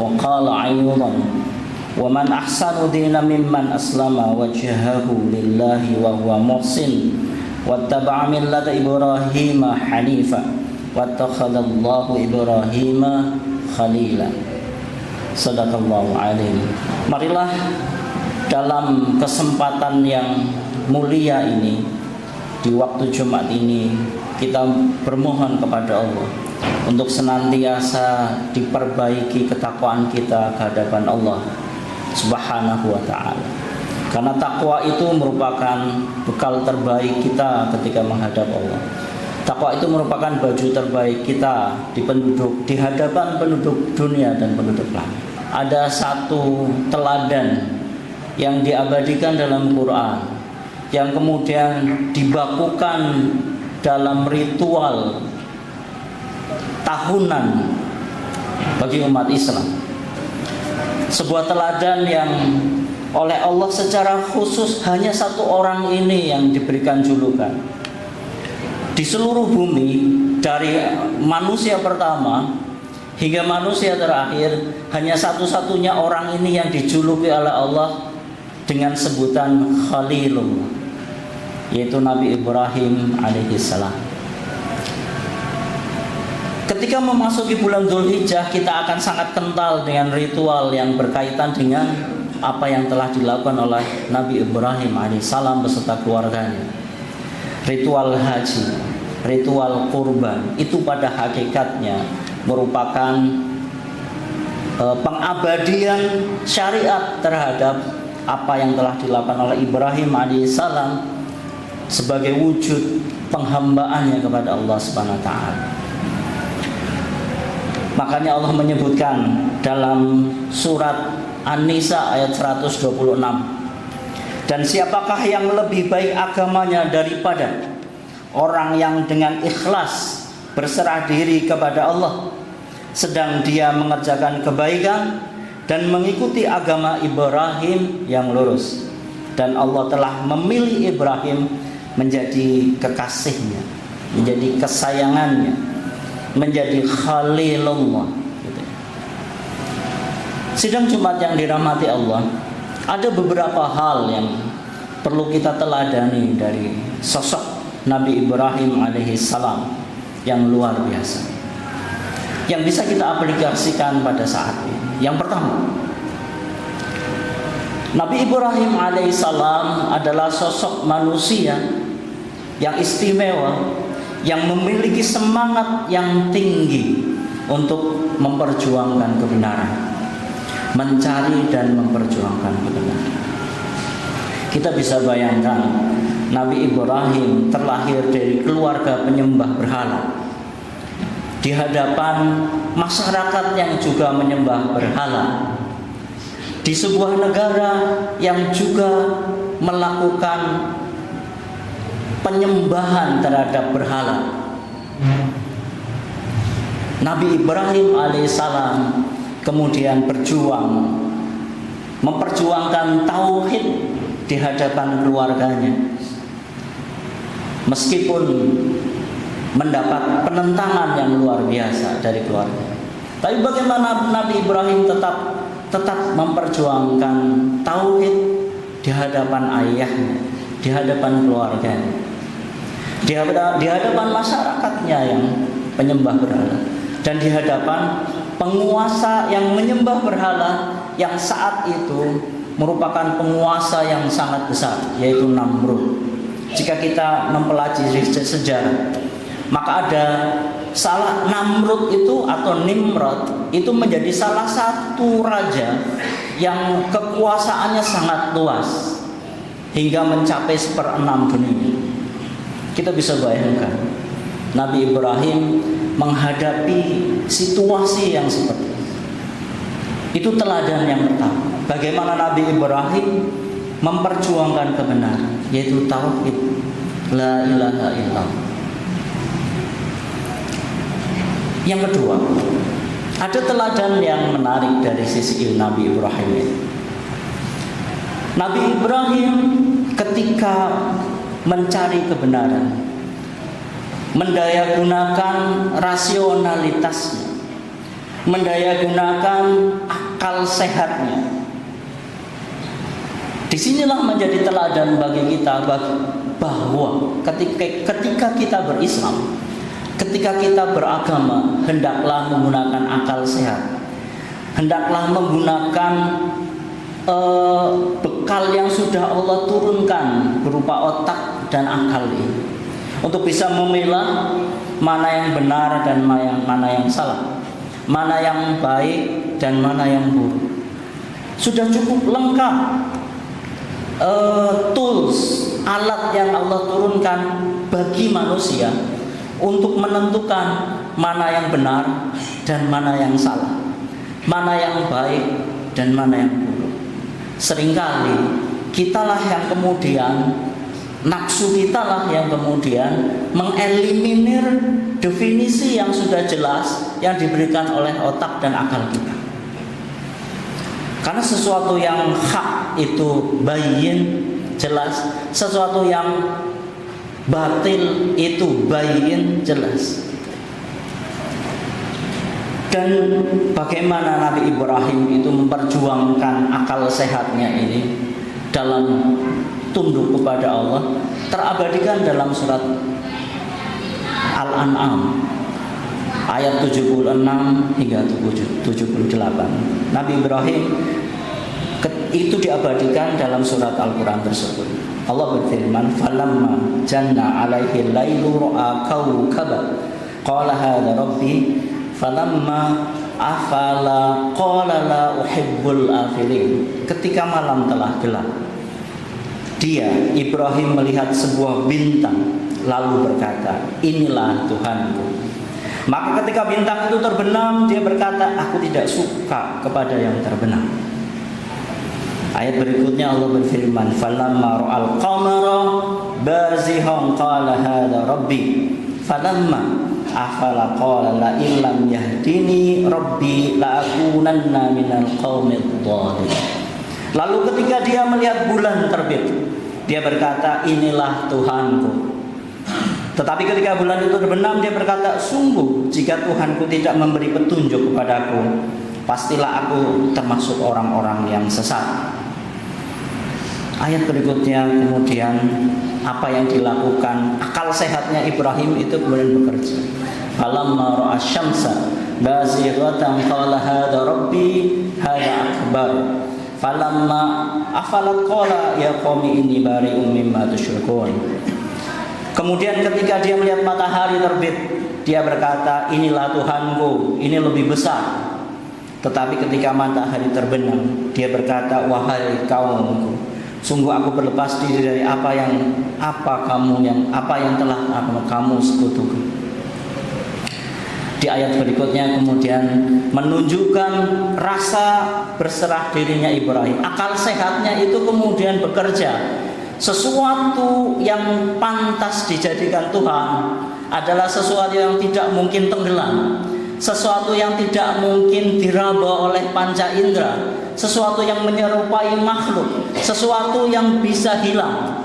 وقال أيضا ومن أحسن دينا ممن أسلم وجهه لله وهو محسن واتبع ملة إبراهيم حنيفا واتخذ الله إبراهيم خليلا. Sadaqallahu alim. Marilah dalam kesempatan yang mulia ini, di waktu Jumat ini, kita bermohon kepada Allah untuk senantiasa diperbaiki ketakwaan kita ke hadapan Allah Subhanahu wa ta'ala. Karena takwa itu merupakan bekal terbaik kita ketika menghadap Allah. Takwa itu merupakan baju terbaik kita di hadapan penduduk dunia dan penduduk langit. Ada satu teladan yang diabadikan dalam Quran, yang kemudian dibakukan dalam ritual tahunan bagi umat Islam. Sebuah teladan yang oleh Allah secara khusus hanya satu orang ini yang diberikan julukan. Di seluruh bumi, dari manusia pertama hingga manusia terakhir, hanya satu-satunya orang ini yang dijuluki oleh Allah dengan sebutan Khalilullah, yaitu Nabi Ibrahim alaihissalam. Ketika memasuki bulan Dzulhijjah, kita akan sangat kental dengan ritual yang berkaitan dengan apa yang telah dilakukan oleh Nabi Ibrahim alaihissalam beserta keluarganya. Ritual haji, ritual kurban, itu pada hakikatnya merupakan pengabadian syariat terhadap apa yang telah dilakukan oleh Ibrahim alaihissalam sebagai wujud penghambaannya kepada Allah Subhanahu wa ta'ala. Makanya Allah menyebutkan dalam surat An-Nisa ayat 126, dan siapakah yang lebih baik agamanya daripada orang yang dengan ikhlas berserah diri kepada Allah, sedang dia mengerjakan kebaikan dan mengikuti agama Ibrahim yang lurus. Dan Allah telah memilih Ibrahim menjadi kekasihnya, menjadi kesayangannya, menjadi Khalilullah. Sidang Jumat yang dirahmati Allah, ada beberapa hal yang perlu kita teladani dari sosok Nabi Ibrahim alaihissalam yang luar biasa, yang bisa kita aplikasikan pada saat ini. Yang pertama, Nabi Ibrahim alaihissalam adalah sosok manusia yang istimewa, yang memiliki semangat yang tinggi untuk memperjuangkan kebenaran, mencari dan memperjuangkan kebenaran. Kita bisa bayangkan Nabi Ibrahim terlahir dari keluarga penyembah berhala, di hadapan masyarakat yang juga menyembah berhala, di sebuah negara yang juga melakukan penyembahan terhadap berhala. Nabi Ibrahim alaihissalam kemudian berjuang, memperjuangkan tauhid di hadapan keluarganya, meskipun mendapat penentangan yang luar biasa dari keluarga. Tapi bagaimana Nabi Ibrahim tetap memperjuangkan tauhid di hadapan ayahnya, di hadapan keluarganya, di hadapan masyarakatnya yang penyembah berhala, dan di hadapan penguasa yang menyembah berhala yang saat itu merupakan penguasa yang sangat besar, yaitu Namrud. Jika kita mempelajari sejarah, maka ada Namrud itu atau Nimrod itu menjadi salah satu raja yang kekuasaannya sangat luas hingga mencapai 1/6 dunia. Kita bisa bayangkan Nabi Ibrahim menghadapi situasi yang seperti itu. Teladan yang pertama, bagaimana Nabi Ibrahim memperjuangkan kebenaran, yaitu tauhid, la ilaha illallah. Yang kedua, ada teladan yang menarik dari sisi Nabi Ibrahim ini. Nabi Ibrahim ketika mencari kebenaran, mendayagunakan rasionalitasnya, mendayagunakan sehatnya. Disinilah menjadi teladan bagi kita bahwa ketika kita berislam, ketika kita beragama, hendaklah menggunakan akal sehat, hendaklah menggunakan bekal yang sudah Allah turunkan berupa otak dan akal ini, untuk bisa memilah mana yang benar dan mana yang salah, mana yang baik dan mana yang buruk. Sudah cukup lengkap tools, alat yang Allah turunkan bagi manusia untuk menentukan mana yang benar dan mana yang salah, mana yang baik dan mana yang buruk. Seringkali kitalah yang kemudian, nafsu kitalah yang kemudian mengeliminir definisi yang sudah jelas yang diberikan oleh otak dan akal kita. Karena sesuatu yang hak itu bayin, jelas. Sesuatu yang batil itu bayin, jelas. Dan bagaimana Nabi Ibrahim itu memperjuangkan akal sehatnya ini dalam tunduk kepada Allah, terabadikan dalam surat Al-An'am ayat 76 hingga 78. Nabi Ibrahim itu diabadikan dalam surat Al-Quran tersebut. Allah berfirman, falamma janna alaihi lailu ra'a kawkaba qala hadza rabbi falamma afala qala la uhibbul afilin. Ketika malam telah gelap, dia Ibrahim melihat sebuah bintang lalu berkata, inilah Tuhanku. Maka ketika bintang itu terbenam, dia berkata, aku tidak suka kepada yang terbenam. Ayat berikutnya Allah berfirman, falamma ra'al qamara bazihan qala hadza rabbi falamma afala qala la illam yahdini rabbi la akunanna minal qaumid dhalin. Lalu ketika dia melihat bulan terbit, dia berkata, inilah Tuhanku. Tetapi ketika bulan itu terbenam, dia berkata, sungguh jika Tuhanku tidak memberi petunjuk kepadaku, pastilah aku termasuk orang-orang yang sesat. Ayat berikutnya kemudian apa yang dilakukan akal sehatnya Ibrahim itu kemudian bekerja. Falamma ra'a syamsa bazighatan qala hadza rabbi hadza akbar. Falamma afalat qala ya qaumi inni bari'um mimma tusyrikun. Kemudian ketika dia melihat matahari terbit, dia berkata, inilah Tuhanku, ini lebih besar. Tetapi ketika matahari terbenam, dia berkata, wahai kaumku, sungguh aku berlepas diri dari apa yang telah kamu sekutukan. Di ayat berikutnya kemudian menunjukkan rasa berserah dirinya Ibrahim. Akal sehatnya itu kemudian bekerja. Sesuatu yang pantas dijadikan Tuhan adalah sesuatu yang tidak mungkin tenggelam, sesuatu yang tidak mungkin diraba oleh panca indera, sesuatu yang menyerupai makhluk, sesuatu yang bisa hilang.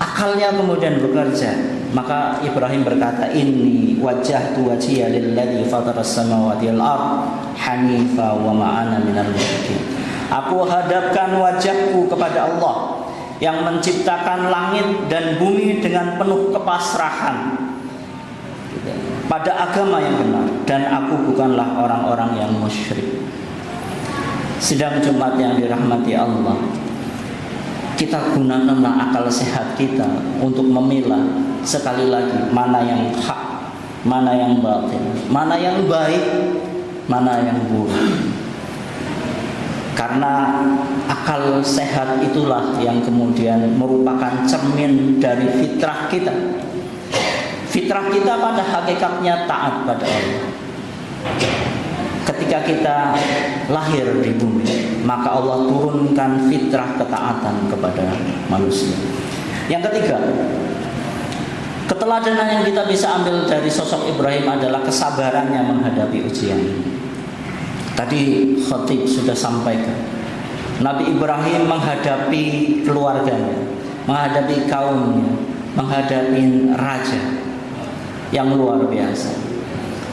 Akalnya kemudian bekerja. Maka Ibrahim berkata, inni wajjahtu wajhiya lilladzi fataras samawati wal ardh hanifa wa ma ana minal musyrikin. Aku hadapkan wajahku kepada Allah yang menciptakan langit dan bumi dengan penuh kepasrahan pada agama yang benar, dan aku bukanlah orang-orang yang musyrik. Sidang Jumat yang dirahmati Allah, kita gunakanlah akal sehat kita untuk memilah sekali lagi mana yang hak, mana yang batil, mana yang baik, mana yang buruk. Karena akal sehat itulah yang kemudian merupakan cermin dari fitrah kita. Fitrah kita pada hakikatnya taat pada Allah. Ketika kita lahir di bumi, maka Allah turunkan fitrah ketaatan kepada manusia. Yang ketiga, keteladanan yang kita bisa ambil dari sosok Ibrahim adalah kesabarannya menghadapi ujian. Tadi khatib sudah sampaikan, Nabi Ibrahim menghadapi keluarganya, menghadapi kaumnya, menghadapi raja yang luar biasa.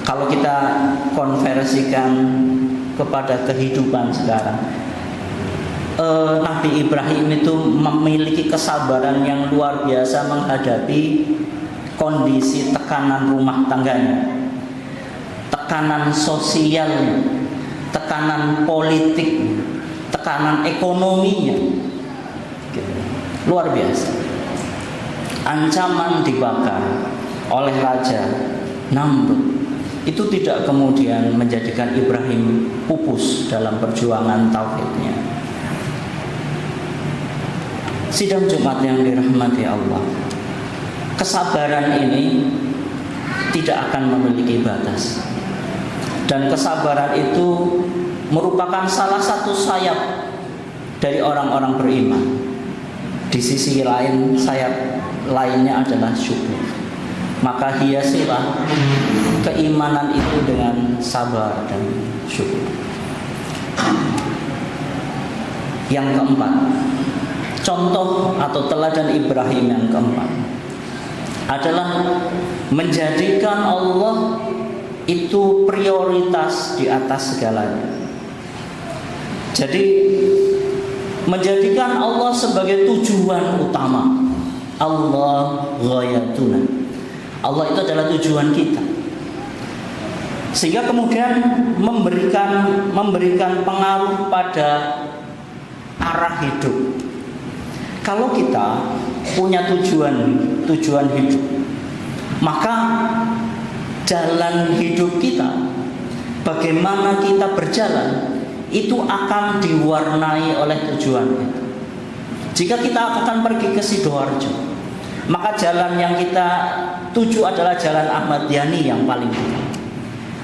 Kalau kita konversikan kepada kehidupan sekarang. Nabi Ibrahim itu memiliki kesabaran yang luar biasa menghadapi kondisi tekanan rumah tangganya, tekanan sosial, tekanan politik, tekanan ekonominya, luar biasa. Ancaman dibakar oleh Raja Namrud itu tidak kemudian menjadikan Ibrahim pupus dalam perjuangan tauhidnya. Sidang Jumat yang dirahmati Allah, kesabaran ini tidak akan memiliki batas, dan kesabaran itu merupakan salah satu sayap dari orang-orang beriman. Di sisi lain, sayap lainnya adalah syukur. Maka hiasilah keimanan itu dengan sabar dan syukur. Yang keempat, contoh atau teladan Ibrahim yang keempat adalah menjadikan Allah itu prioritas di atas segalanya. Jadi menjadikan Allah sebagai tujuan utama. Allah ghayatuna. Allah itu adalah tujuan kita. Sehingga kemudian memberikan pengaruh pada arah hidup. Kalau kita punya tujuan hidup, maka jalan hidup kita, bagaimana kita berjalan, itu akan diwarnai oleh tujuan itu. Jika kita akan pergi ke Sidoarjo, maka jalan yang kita tuju adalah jalan Ahmad Yani yang paling dekat.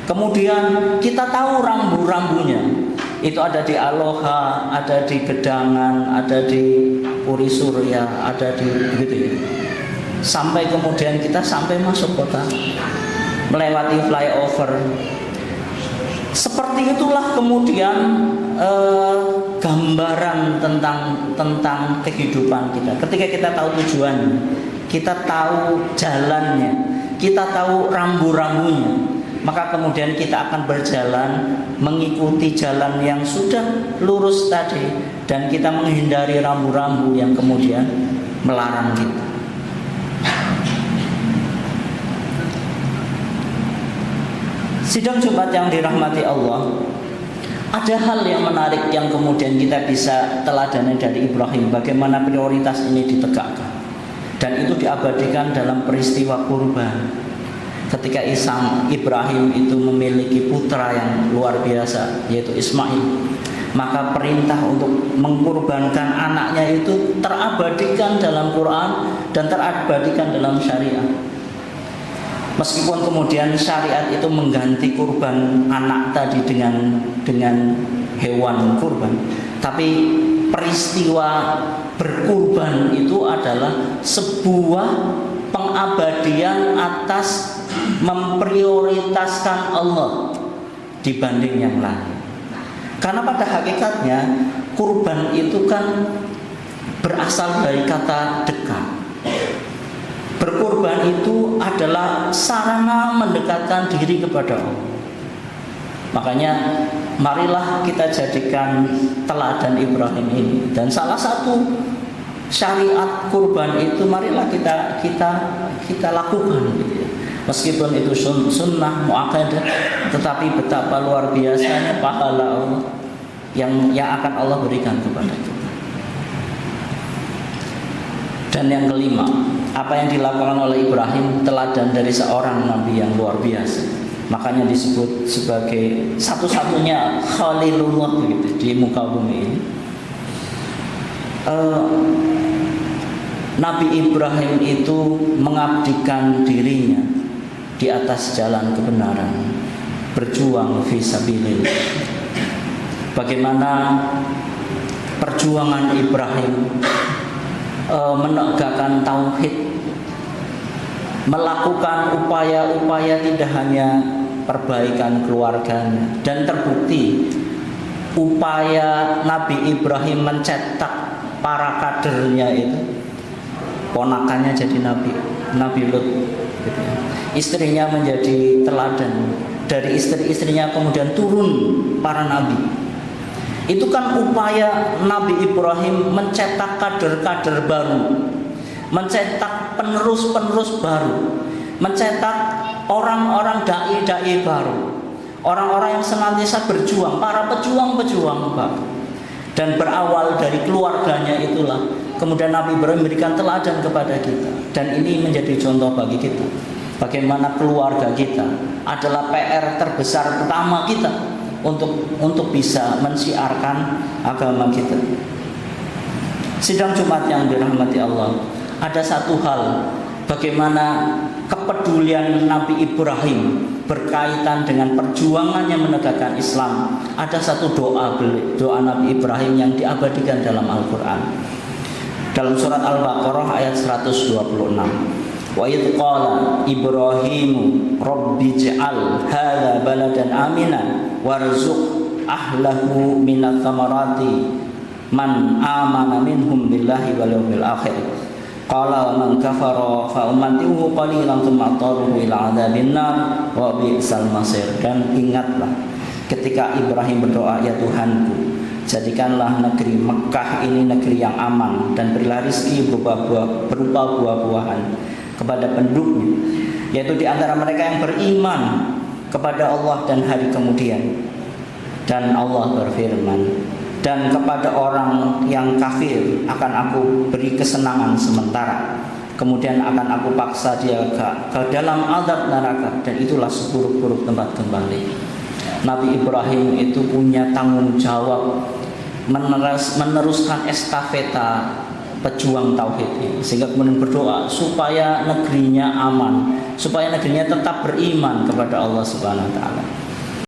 Kemudian kita tahu rambu-rambunya, itu ada di Aloha, ada di Gedangan, ada di Puri Surya, ada di begitu ya. Sampai kemudian kita sampai masuk kota, melewati flyover. Seperti itulah kemudian gambaran tentang kehidupan kita. Ketika kita tahu tujuannya, kita tahu jalannya, kita tahu rambu-rambunya, maka kemudian kita akan berjalan mengikuti jalan yang sudah lurus tadi, dan kita menghindari rambu-rambu yang kemudian melarang kita. Sidang Jumat yang dirahmati Allah, ada hal yang menarik yang kemudian kita bisa teladani dari Ibrahim, bagaimana prioritas ini ditegakkan, dan itu diabadikan dalam peristiwa kurban. Ketika Ibrahim itu memiliki putra yang luar biasa, yaitu Ismail, maka perintah untuk mengkurbankan anaknya itu terabadikan dalam Quran dan terabadikan dalam syariat. Meskipun kemudian syariat itu mengganti kurban anak tadi dengan hewan kurban, tapi peristiwa berkurban itu adalah sebuah pengabadian atas memprioritaskan Allah dibanding yang lain. Karena pada hakikatnya kurban itu kan berasal dari kata dekat. Berkurban itu adalah sarana mendekatkan diri kepada Allah. Makanya marilah kita jadikan teladan Ibrahim ini, dan salah satu syariat kurban itu marilah kita lakukan gitu ya. Meskipun itu sunnah muakkadah, tetapi betapa luar biasanya pahala Allah yang akan Allah berikan kepada kita. Dan yang kelima, apa yang dilakukan oleh Ibrahim teladan dari seorang nabi yang luar biasa. Makanya disebut sebagai satu-satunya Khalilullah begitu di muka bumi ini. Nabi Ibrahim itu mengabdikan dirinya di atas jalan kebenaran, berjuang fisabilillah. Bagaimana perjuangan Ibrahim menegakkan tauhid, melakukan upaya-upaya tidak hanya perbaikan keluarganya, dan terbukti upaya Nabi Ibrahim mencetak para kadernya itu, ponakannya jadi Nabi Lut gitu ya. Istrinya menjadi teladan, dari istri-istrinya kemudian turun para nabi. Itu kan upaya Nabi Ibrahim mencetak kader-kader baru, mencetak penerus-penerus baru, mencetak orang-orang dai-dai baru, orang-orang yang senantiasa berjuang, para pejuang-pejuang baru. Dan berawal dari keluarganya itulah kemudian Nabi Ibrahim memberikan teladan kepada kita. Dan ini menjadi contoh bagi kita, bagaimana keluarga kita adalah PR terbesar pertama kita untuk bisa mensiarkan agama kita. Sidang Jumat yang dirahmati Allah, ada satu hal bagaimana kepedulian Nabi Ibrahim berkaitan dengan perjuangannya menegakkan Islam. Ada satu doa Nabi Ibrahim yang diabadikan dalam Al-Quran. Dalam surat Al-Baqarah ayat 126. Wa idh qala Ibrahimu rabbi ij'al hadza baladan amina warzuq ahlahu minats thamarati man amana minhum billahi wal yawmil akhir qala man kafara fa ummatuhu qalilan thumma taruhu ila adzabin nar wa bi'sal masir. Dan ingatlah ketika Ibrahim berdoa, ya Tuhanku, jadikanlah negeri Mekah ini negeri yang aman dan berilah rezeki berupa buah-buahan kepada penduduknya, yaitu di antara mereka yang beriman kepada Allah dan hari kemudian. Dan Allah berfirman, dan kepada orang yang kafir akan aku beri kesenangan sementara, kemudian akan aku paksa dia ke dalam azab neraka, dan itulah seburuk-buruk tempat kembali. Nabi Ibrahim itu punya tanggung jawab meneruskan estafeta pejuang tauhid ini, sehingga kemudian berdoa supaya negerinya aman, supaya negerinya tetap beriman kepada Allah Subhanahu wa taala.